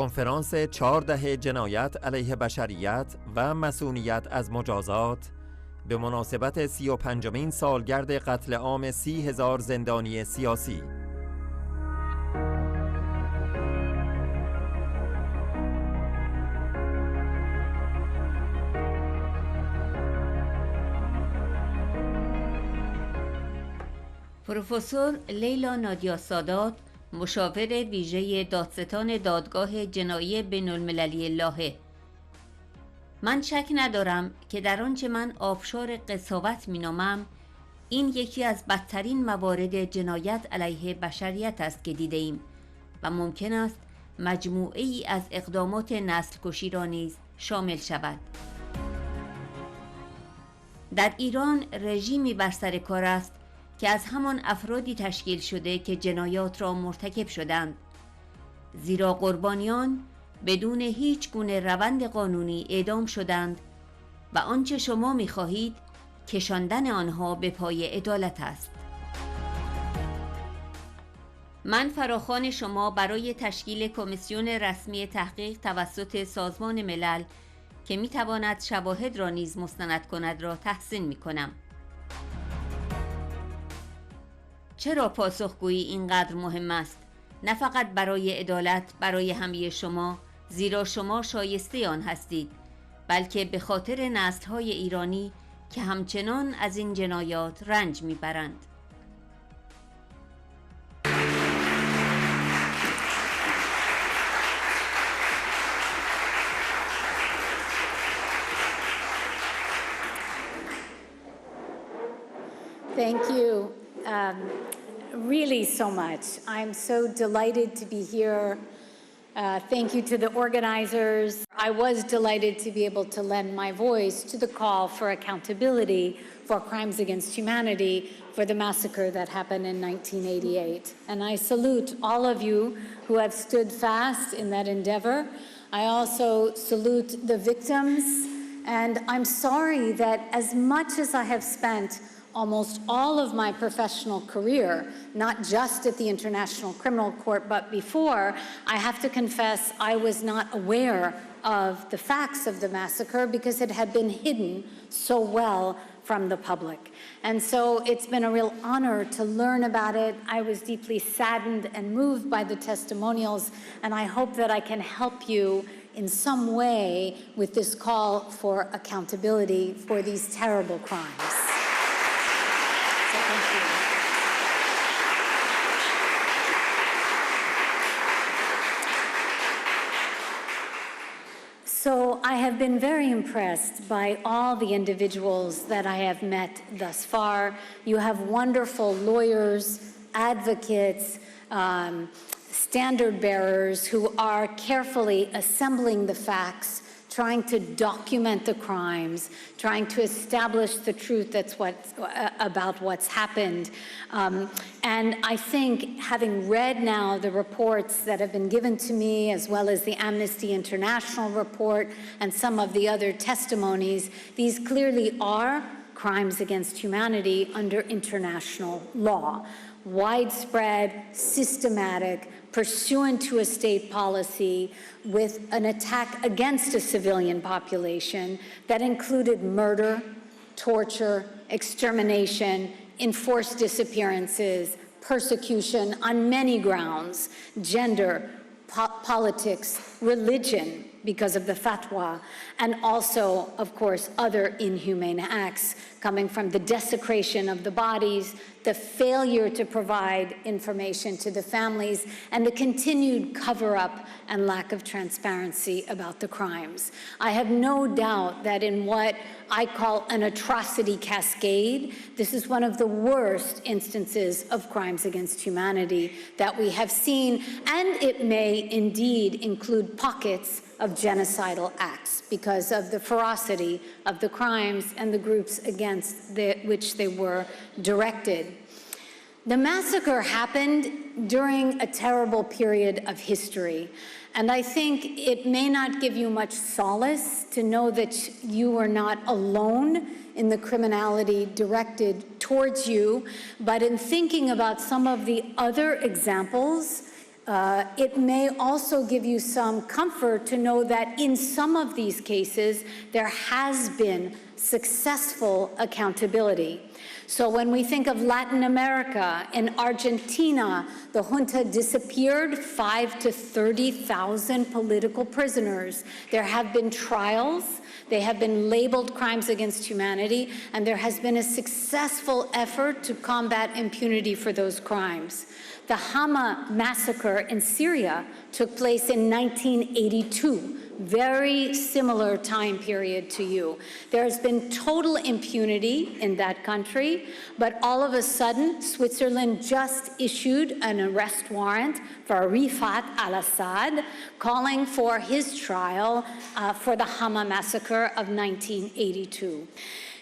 کنفرانس 4 دهه جنایت علیه بشریت و مصونیت از مجازات به مناسبت 35مین سالگرد قتل عام 30,000 زندانی سیاسی. پروفسور لیلا نادیا سادات، مشاور ویژه دادستان دادگاه جنایی بین المللی لاهه. من شک ندارم که در آنچه من آبشار قساوت مینامم، این یکی از بدترین موارد جنایت علیه بشریت است که دیده ایم و ممکن است مجموعه ای از اقدامات نسل کشی را نیز شامل شود. در ایران رژیمی بر سر کار است که از همان افرادی تشکیل شده که جنایات را مرتکب شدند، زیرا قربانیان بدون هیچ گونه روند قانونی اعدام شدند و آنچه شما می‌خواهید کشاندن آنها به پای عدالت است. من فراخوان شما برای تشکیل کمیسیون رسمی تحقیق توسط سازمان ملل که می‌تواند شواهد را نیز مستند کند را تحسین می‌کنم. چرا پاسخگویی اینقدر مهم است؟ نه فقط برای عدالت برای همه شما، زیرا شما شایسته آن هستید، بلکه به خاطر نسل‌های ایرانی که همچنان از این جنایات رنج می‌برند. Thank you. Really so much. I'm so delighted to be here. Thank you to the organizers. I was delighted to be able to lend my voice to the call for accountability for crimes against humanity for the massacre that happened in 1988. And I salute all of you who have stood fast in that endeavor. I also salute the victims, and I'm sorry that as much as I have spent almost all of my professional career, not just at the International Criminal Court, but before, I have to confess I was not aware of the facts of the massacre because it had been hidden so well from the public. And so it's been a real honor to learn about it. I was deeply saddened and moved by the testimonials, and I hope that I can help you in some way with this call for accountability for these terrible crimes. So I have been very impressed by all the individuals that I have met thus far. You have wonderful lawyers, advocates, standard bearers who are carefully assembling the facts, trying to document the crimes, trying to establish the truth about what's happened. And I think, having read now the reports that have been given to me, as well as the Amnesty International report and some of the other testimonies, these clearly are crimes against humanity under international law. Widespread, systematic, pursuant to a state policy with an attack against a civilian population that included murder, torture, extermination, enforced disappearances, persecution on many grounds, gender, politics, religion, because of the fatwa, and also, of course, other inhumane acts coming from the desecration of the bodies, the failure to provide information to the families, and the continued cover-up and lack of transparency about the crimes. I have no doubt that in what I call an atrocity cascade, this is one of the worst instances of crimes against humanity that we have seen, and it may indeed include pockets of genocidal acts because of the ferocity of the crimes and the groups against which they were directed. The massacre happened during a terrible period of history, and I think it may not give you much solace to know that you are not alone in the criminality directed towards you, but in thinking about some of the other examples It may also give you some comfort to know that in some of these cases, there has been successful accountability. So when we think of Latin America, in Argentina, the junta disappeared 5,000 to 30,000 political prisoners. There have been trials. They have been labeled crimes against humanity, and there has been a successful effort to combat impunity for those crimes. The Hama massacre in Syria took place in 1982, very similar time period to you. There has been total impunity in that country, but all of a sudden, Switzerland just issued an arrest warrant for Rifat al-Assad, calling for his trial for the Hama massacre of 1982.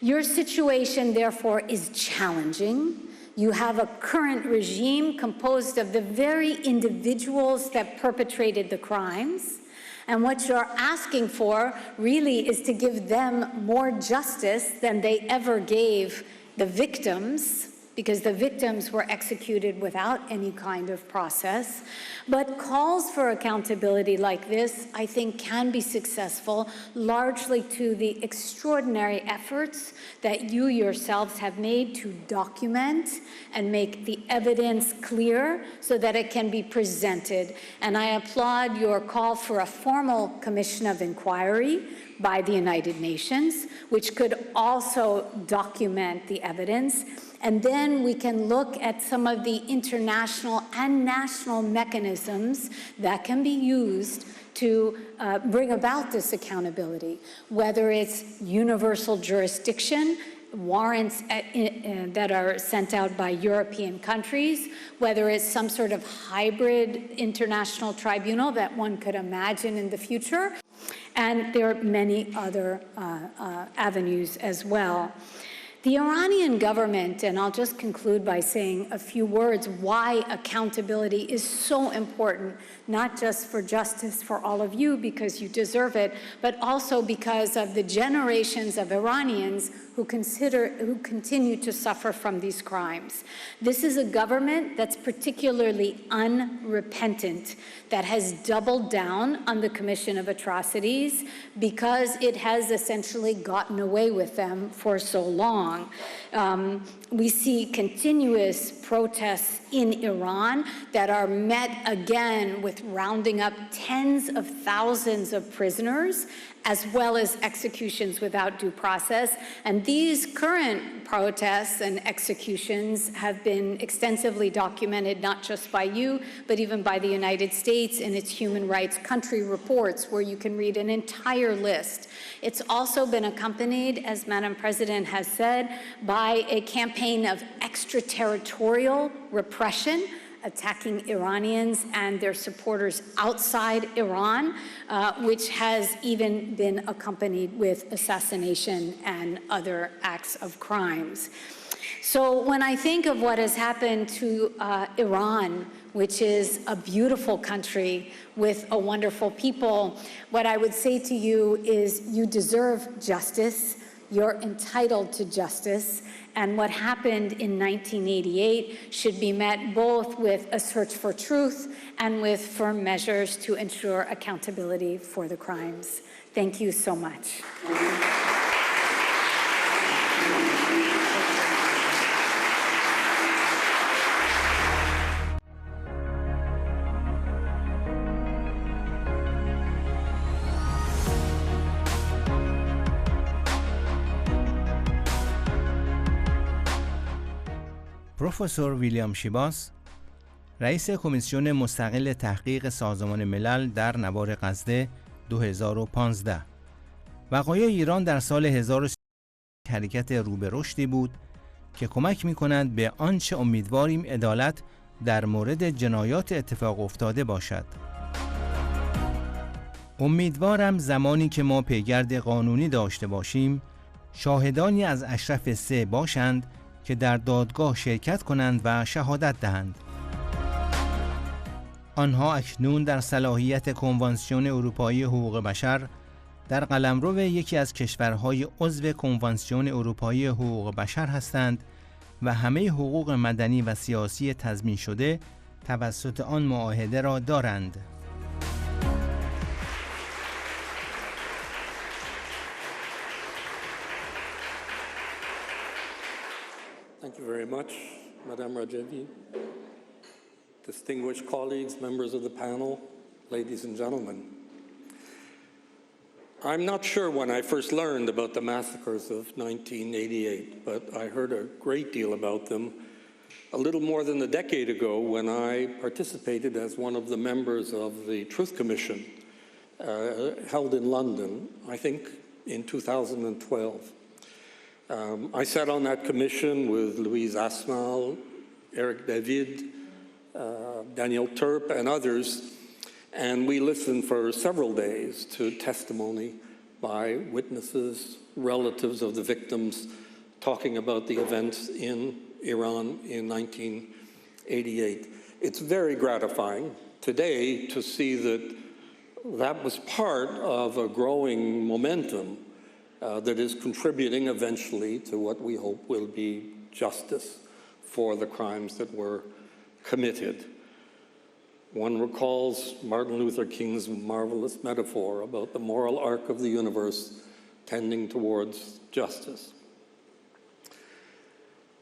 Your situation, therefore, is challenging. You have a current regime composed of the very individuals that perpetrated the crimes. And what you're asking for really is to give them more justice than they ever gave the victims, because the victims were executed without any kind of process. But calls for accountability like this, I think, can be successful largely to the extraordinary efforts that you yourselves have made to document and make the evidence clear so that it can be presented. And I applaud your call for a formal commission of inquiry by the United Nations, which could also document the evidence. And then we can look at some of the international and national mechanisms that can be used to bring about this accountability, whether it's universal jurisdiction, warrants that are sent out by European countries, whether it's some sort of hybrid international tribunal that one could imagine in the future. And there are many other avenues as well. The Iranian government, and I'll just conclude by saying a few words why accountability is so important, not just for justice for all of you because you deserve it, but also because of the generations of Iranians who continue to suffer from these crimes. This is a government that's particularly unrepentant, that has doubled down on the commission of atrocities because it has essentially gotten away with them for so long. We see continuous protests in Iran that are met again with rounding up tens of thousands of prisoners, as well as executions without due process. And these current protests and executions have been extensively documented, not just by you, but even by the United States in its human rights country reports, where you can read an entire list. It's also been accompanied, as Madam President has said, by a campaign of extraterritorial repression, attacking Iranians and their supporters outside Iran, which has even been accompanied with assassination and other acts of crimes. So when I think of what has happened to Iran, which is a beautiful country with a wonderful people, what I would say to you is you deserve justice. You're entitled to justice. And what happened in 1988 should be met both with a search for truth and with firm measures to ensure accountability for the crimes. Thank you so much. پروفسور ویلیام شیباس، رئیس کمیسیون مستقل تحقیق سازمان ملل در نوار غزه 2015. وقایع ایران در سال 1000 حرکت رو به رشدی بود که کمک می‌کند به آنچه امیدواریم عدالت در مورد جنایات اتفاق افتاده باشد. امیدوارم زمانی که ما پیگرد قانونی داشته باشیم، شاهدانی از اشرف 3 باشند که در دادگاه شرکت کنند و شهادت دهند. آنها اکنون در صلاحیت کنفرانس اروپایی حقوق بشر در قلمرو یکی از کشورهای عضو کنفرانس اروپایی حقوق بشر هستند و همه حقوق مدنی و سیاسی تضمین شده توسط آن معاهده را دارند. Thank you very much, Madame Rajevi. Distinguished colleagues, members of the panel, ladies and gentlemen. I'm not sure when I first learned about the massacres of 1988, but I heard a great deal about them a little more than a decade ago when I participated as one of the members of the Truth Commission held in London, I think in 2012. I sat on that commission with Louise Asmal, Eric David, Daniel Turp, and others, and we listened for several days to testimony by witnesses, relatives of the victims, talking about the events in Iran in 1988. It's very gratifying today to see that that was part of a growing momentum that is contributing eventually to what we hope will be justice for the crimes that were committed. One recalls Martin Luther King's marvelous metaphor about the moral arc of the universe tending towards justice.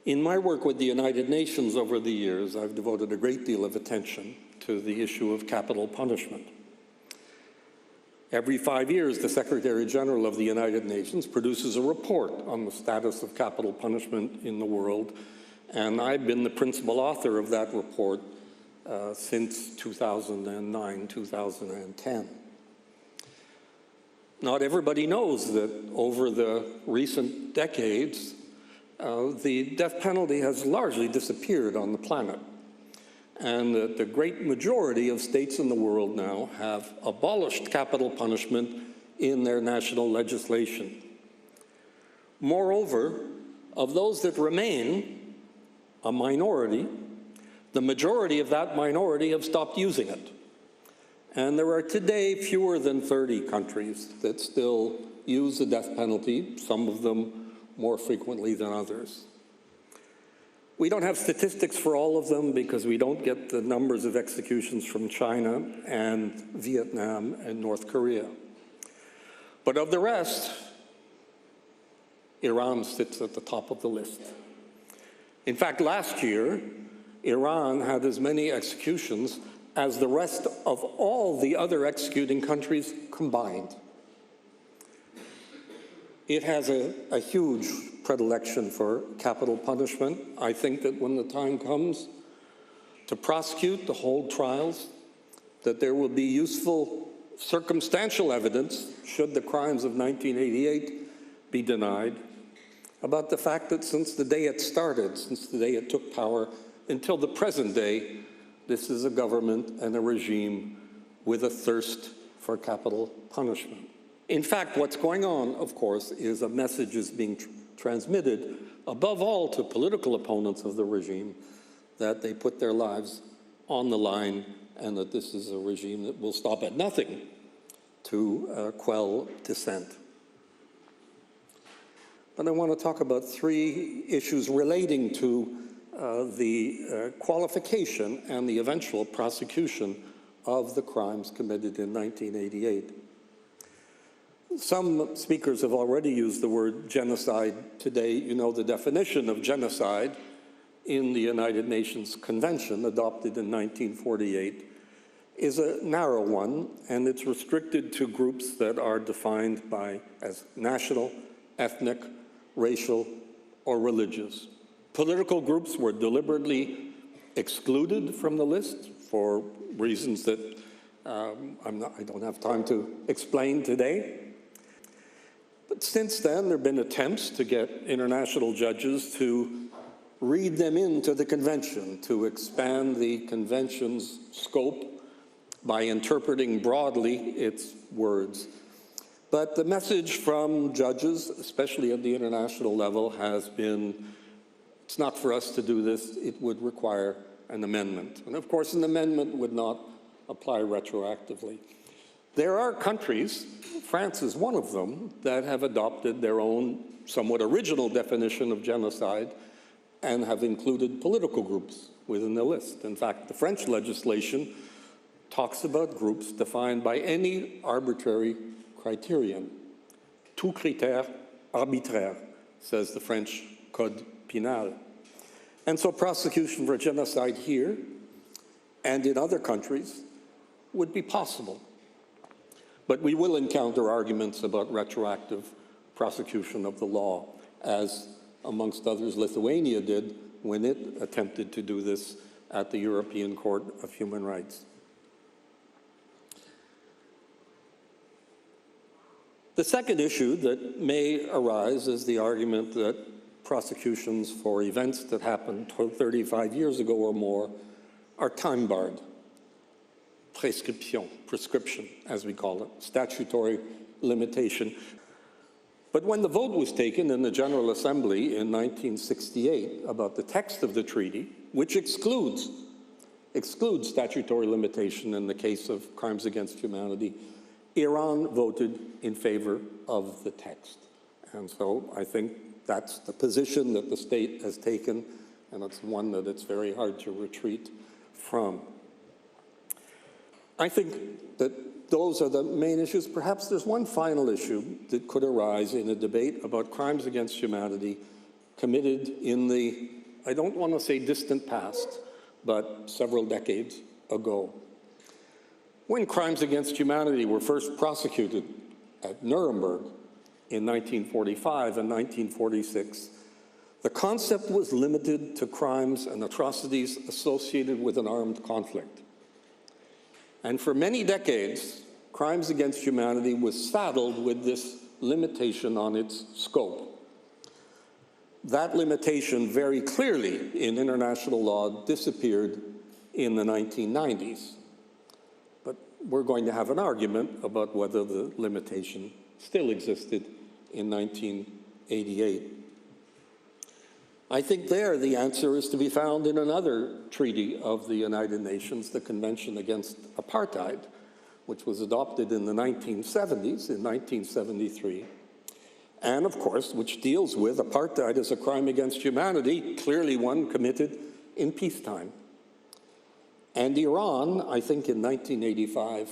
In my work with the United Nations over the years, I've devoted a great deal of attention to the issue of capital punishment. Every 5 years, the Secretary General of the United Nations produces a report on the status of capital punishment in the world, and I've been the principal author of that report since 2009, 2010. Not everybody knows that over the recent decades, the death penalty has largely disappeared on the planet, and that the great majority of states in the world now have abolished capital punishment in their national legislation. Moreover, of those that remain, a minority, the majority of that minority have stopped using it. And there are today fewer than 30 countries that still use the death penalty, some of them more frequently than others. We don't have statistics for all of them because we don't get the numbers of executions from China and Vietnam and North Korea. But of the rest, Iran sits at the top of the list. In fact, last year, Iran had as many executions as the rest of all the other executing countries combined. It has a huge predilection for capital punishment. I think that when the time comes to prosecute, to hold trials, that there will be useful circumstantial evidence, should the crimes of 1988 be denied, about the fact that since the day it started, since the day it took power, until the present day, this is a government and a regime with a thirst for capital punishment. In fact, what's going on, of course, is a message is being transmitted, above all to political opponents of the regime, that they put their lives on the line and that this is a regime that will stop at nothing to quell dissent. But I want to talk about three issues relating to the qualification and the eventual prosecution of the crimes committed in 1988. Some speakers have already used the word genocide today. You know the definition of genocide in the United Nations Convention adopted in 1948 is a narrow one, and it's restricted to groups that are defined as national, ethnic, racial, or religious. Political groups were deliberately excluded from the list for reasons that I don't have time to explain today. But since then, there have been attempts to get international judges to read them into the convention, to expand the convention's scope by interpreting broadly its words. But the message from judges, especially at the international level, has been, it's not for us to do this, it would require an amendment. And of course, an amendment would not apply retroactively. There are countries, France is one of them, that have adopted their own somewhat original definition of genocide and have included political groups within the list. In fact, the French legislation talks about groups defined by any arbitrary criterion. Tout critère arbitraire, says the French Code Pénal. And so prosecution for genocide here and in other countries would be possible. But we will encounter arguments about retroactive prosecution of the law, as, amongst others, Lithuania did when it attempted to do this at the European Court of Human Rights. The second issue that may arise is the argument that prosecutions for events that happened 35 years ago or more are time-barred. Prescription, as we call it, statutory limitation. But when the vote was taken in the General Assembly in 1968 about the text of the treaty, which excludes statutory limitation in the case of crimes against humanity, Iran voted in favor of the text. And so I think that's the position that the state has taken, and it's one that it's very hard to retreat from. I think that those are the main issues. Perhaps there's one final issue that could arise in a debate about crimes against humanity committed in the, I don't want to say distant past, but several decades ago. When crimes against humanity were first prosecuted at Nuremberg in 1945 and 1946, the concept was limited to crimes and atrocities associated with an armed conflict. And for many decades, crimes against humanity was saddled with this limitation on its scope. That limitation very clearly in international law disappeared in the 1990s. But we're going to have an argument about whether the limitation still existed in 1988. I think there the answer is to be found in another treaty of the United Nations, the Convention Against Apartheid, which was adopted in the 1970s, in 1973, and of course, which deals with apartheid as a crime against humanity, clearly one committed in peacetime. And Iran, I think in 1985,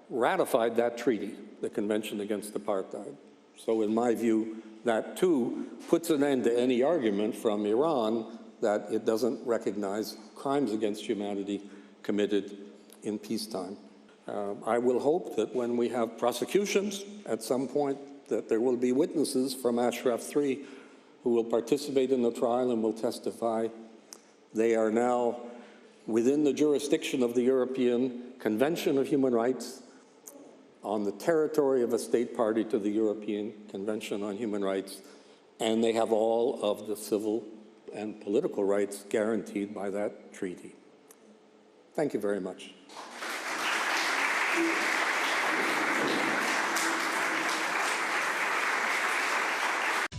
ratified that treaty, the Convention Against Apartheid. So in my view, that too puts an end to any argument from Iran that it doesn't recognize crimes against humanity committed in peacetime. I will hope that when we have prosecutions at some point, that there will be witnesses from Ashraf 3 who will participate in the trial and will testify. They are now within the jurisdiction of the European Convention of Human Rights, on the territory of a state party to the European Convention on Human Rights, and they have all of the civil and political rights guaranteed by that treaty. Thank you very much.